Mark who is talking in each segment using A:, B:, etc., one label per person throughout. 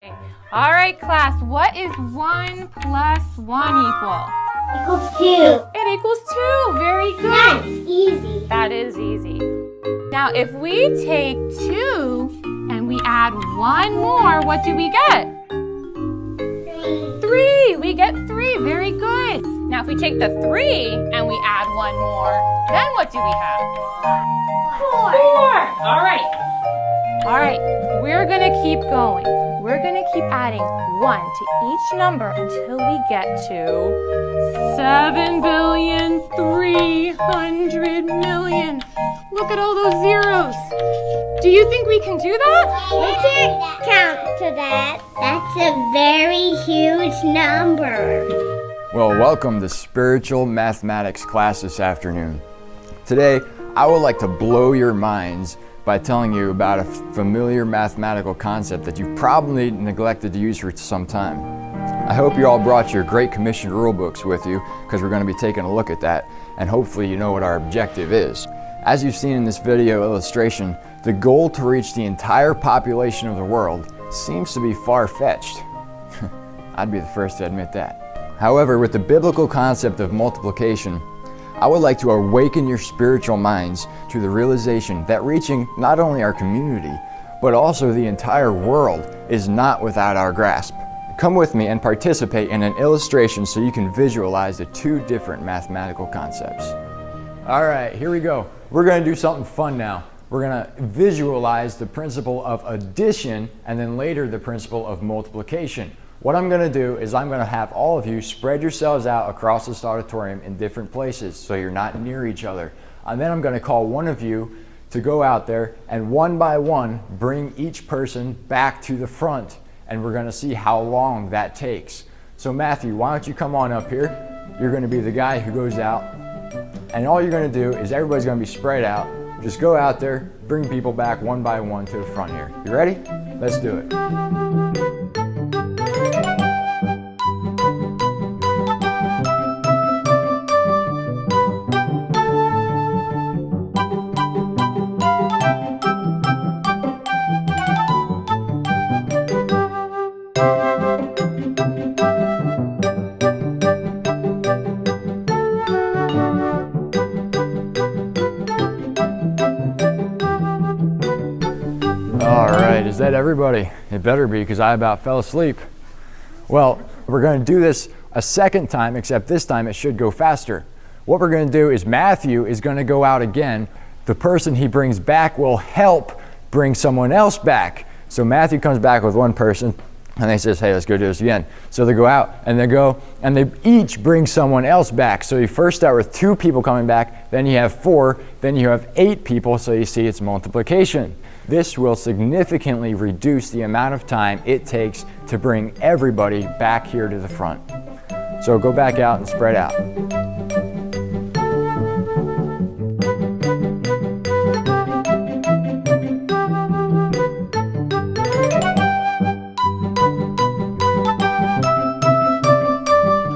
A: All right, class, what is 1 plus 1 equal?
B: Equals 2.
A: It equals 2. Very good.
B: That's easy.
A: That is easy. Now, if we take 2 and we add 1 more, what do we get? 3. We get 3. Very good. Now, if we take the 3 and we add 1 more, then what do we have? 4. All right. All right. We're going to keep going. We're going to keep adding 1 to each number until we get to 7,300,000,000. Look at all those zeros. Do you think we can do that?
B: We can count to that. That's a very huge number.
C: Well, welcome to Spiritual Mathematics class this afternoon. Today, I would like to blow your minds by telling you about a familiar mathematical concept that you've probably neglected to use for some time. I hope you all brought your Great Commission rule books with you, because we're going to be taking a look at that, and hopefully you know what our objective is. As you've seen in this video illustration, the goal to reach the entire population of the world seems to be far-fetched. I'd be the first to admit that. However, with the biblical concept of multiplication, I would like to awaken your spiritual minds to the realization that reaching not only our community, but also the entire world is not without our grasp. Come with me and participate in an illustration so you can visualize the two different mathematical concepts. All right, here we go. We're going to do something fun now. We're going to visualize the principle of addition and then later the principle of multiplication. What I'm going to do is I'm going to have all of you spread yourselves out across this auditorium in different places so you're not near each other. And then I'm going to call one of you to go out there and one by one bring each person back to the front. And we're going to see how long that takes. So Matthew, why don't you come on up here? You're going to be the guy who goes out. And all you're going to do is everybody's going to be spread out. Just go out there, bring people back one by one to the front here. You ready? Let's do it. All right, is that everybody? It better be, because I about fell asleep. Well, we're going to do this a second time, except this time it should go faster. What we're going to do is Matthew is going to go out again. The person he brings back will help bring someone else back. So Matthew comes back with one person, and they says, hey, let's go do this again. So they go out, and they go, and they each bring someone else back. So you first start with 2 people coming back, then you have 4, then you have 8 people, so you see it's multiplication. This will significantly reduce the amount of time it takes to bring everybody back here to the front. So go back out and spread out.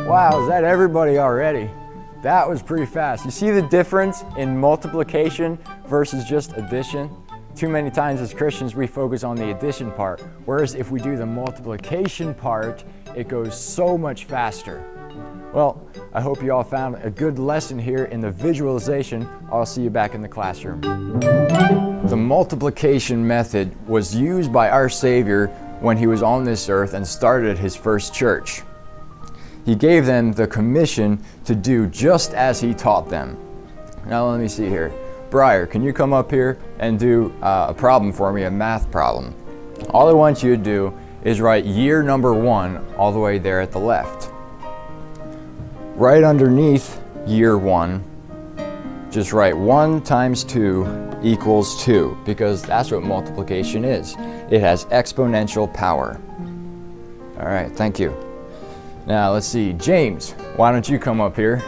C: Wow, is that everybody already? That was pretty fast. You see the difference in multiplication versus just addition? Too many times as Christians we focus on the addition part, whereas if we do the multiplication part, it goes so much faster. Well, I hope you all found a good lesson here in the visualization. I'll see you back in the classroom. The multiplication method was used by our Savior when he was on this earth and started his first church. He gave them the commission to do just as he taught them. Now let me see here. Briar, can you come up here and do a problem for me, a math problem? All I want you to do is write year number 1 all the way there at the left. Right underneath year 1, just write 1 times 2 equals 2, because that's what multiplication is. It has exponential power. All right, thank you. Now let's see, James, why don't you come up here?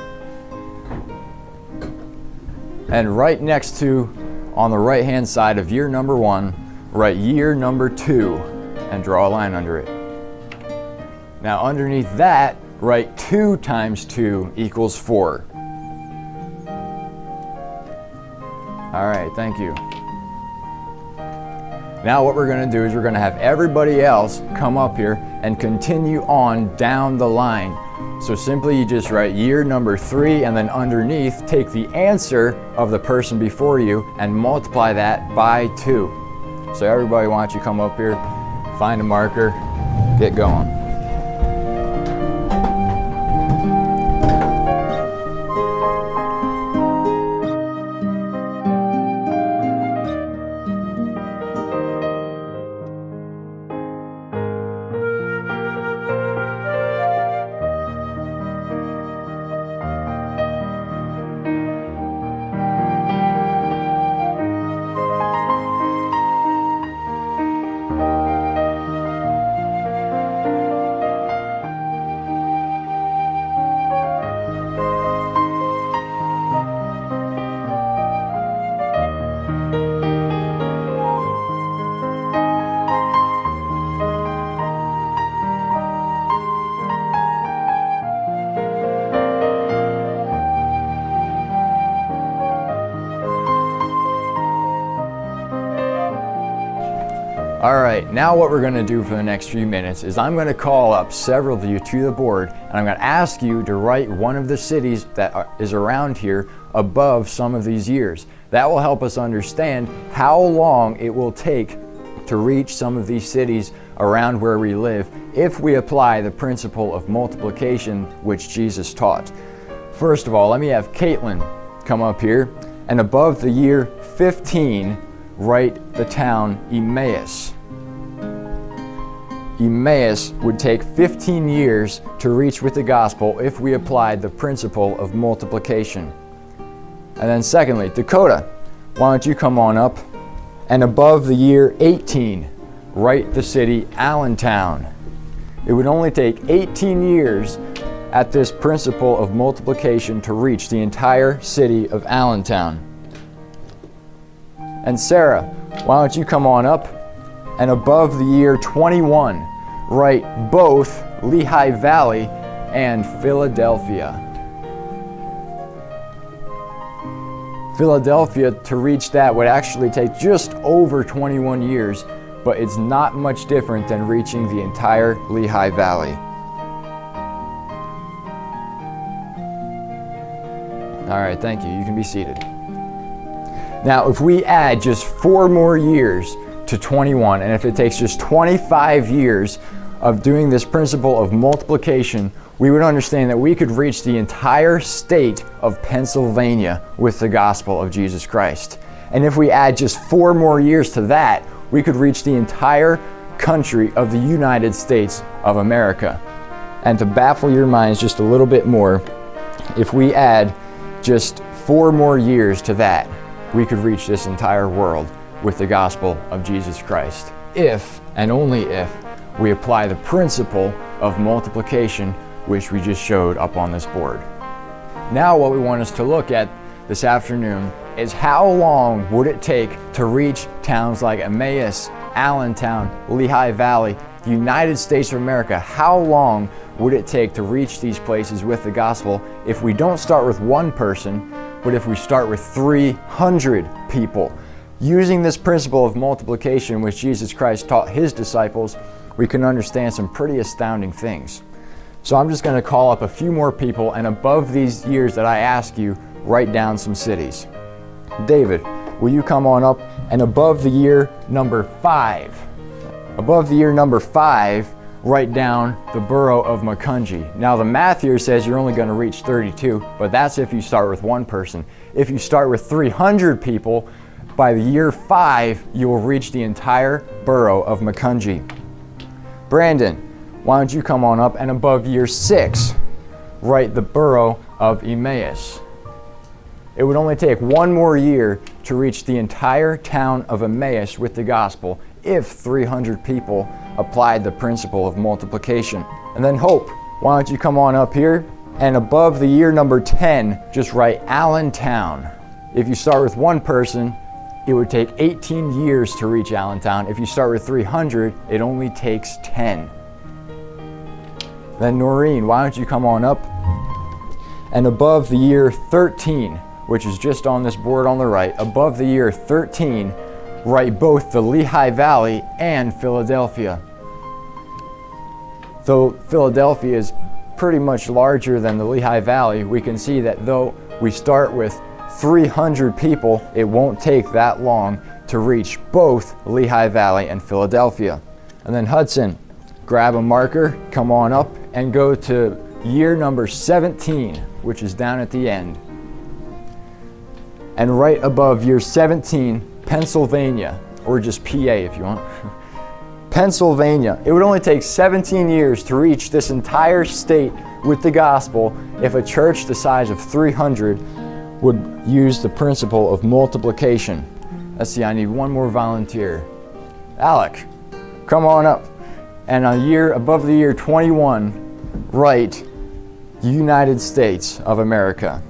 C: And right next to, on the right hand side of year number 1, write year number 2 and draw a line under it. Now underneath that, write 2 times 2 equals 4. All right, thank you. Now what we're going to do is we're going to have everybody else come up here and continue on down the line. So simply you just write year number 3 and then underneath take the answer of the person before you and multiply that by 2. So everybody, why don't you come up here, find a marker, get going. All right, now what we're going to do for the next few minutes is I'm going to call up several of you to the board, and I'm going to ask you to write one of the cities that is around here above some of these years. That will help us understand how long it will take to reach some of these cities around where we live if we apply the principle of multiplication which Jesus taught. First of all, let me have Caitlin come up here, and above the year 15, write the town Emmaus. Emmaus would take 15 years to reach with the gospel if we applied the principle of multiplication. And then secondly, Dakota, why don't you come on up, and above the year 18, write the city Allentown. It would only take 18 years at this principle of multiplication to reach the entire city of Allentown. And Sarah, why don't you come on up, and above the year 21, write both Lehigh Valley and Philadelphia. Philadelphia, to reach that would actually take just over 21 years, but it's not much different than reaching the entire Lehigh Valley. All right, thank you. You can be seated. Now, if we add just 4 more years to 21, and if it takes just 25 years of doing this principle of multiplication, we would understand that we could reach the entire state of Pennsylvania with the gospel of Jesus Christ. And if we add just 4 more years to that, we could reach the entire country of the United States of America. And to baffle your minds just a little bit more, if we add just 4 more years to that, we could reach this entire world with the gospel of Jesus Christ, if and only if we apply the principle of multiplication which we just showed up on this board. Now what we want us to look at this afternoon is how long would it take to reach towns like Emmaus, Allentown, Lehigh Valley, the United States of America. How long would it take to reach these places with the gospel if we don't start with 1 person, but if we start with 300 people? Using this principle of multiplication which Jesus Christ taught his disciples, we can understand some pretty astounding things. So I'm just going to call up a few more people, and above these years that I ask you, write down some cities. David, will you come on up, and above the year number 5, write down the borough of Macungie. Now the math here says you're only going to reach 32, but that's if you start with 1 person. If you start with 300 people, by the year 5, you will reach the entire borough of Macungie. Brandon, why don't you come on up, and above year 6, write the borough of Emmaus. It would only take 1 more year to reach the entire town of Emmaus with the gospel if 300 people applied the principle of multiplication. And then Hope, why don't you come on up here, and above the year number 10, just write Allentown. If you start with 1 person, it would take 18 years to reach Allentown. If you start with 300, it only takes 10. Then Noreen, why don't you come on up, and above the year 13, which is just on this board on the right, above the year 13, right, both the Lehigh Valley and Philadelphia. Though Philadelphia is pretty much larger than the Lehigh Valley, we can see that though we start with 300 people, it won't take that long to reach both Lehigh Valley and Philadelphia. And then Hudson, grab a marker, come on up, and go to year number 17, which is down at the end. And right above year 17, Pennsylvania, or just PA if you want. Pennsylvania. It would only take 17 years to reach this entire state with the gospel if a church the size of 300 would use the principle of multiplication. Let's see, I need one more volunteer. Alec, come on up. And a year above the year 21, write United States of America.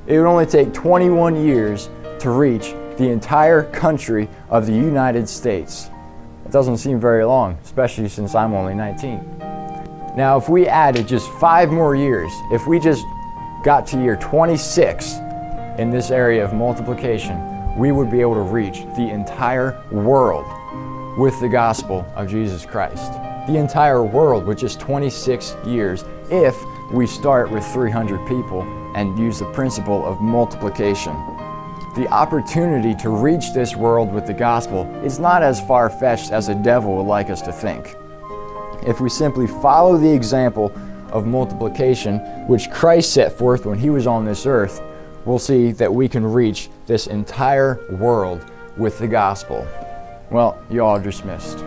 C: It would only take 21 years to reach the entire country of the United States. It doesn't seem very long, especially since I'm only 19. Now, if we added just 5 more years, if we just got to year 26 in this area of multiplication, we would be able to reach the entire world with the gospel of Jesus Christ. The entire world with just 26 years if we start with 300 people and use the principle of multiplication. The opportunity to reach this world with the gospel is not as far-fetched as the devil would like us to think. If we simply follow the example of multiplication which Christ set forth when he was on this earth, we'll see that we can reach this entire world with the gospel. Well, you all are dismissed.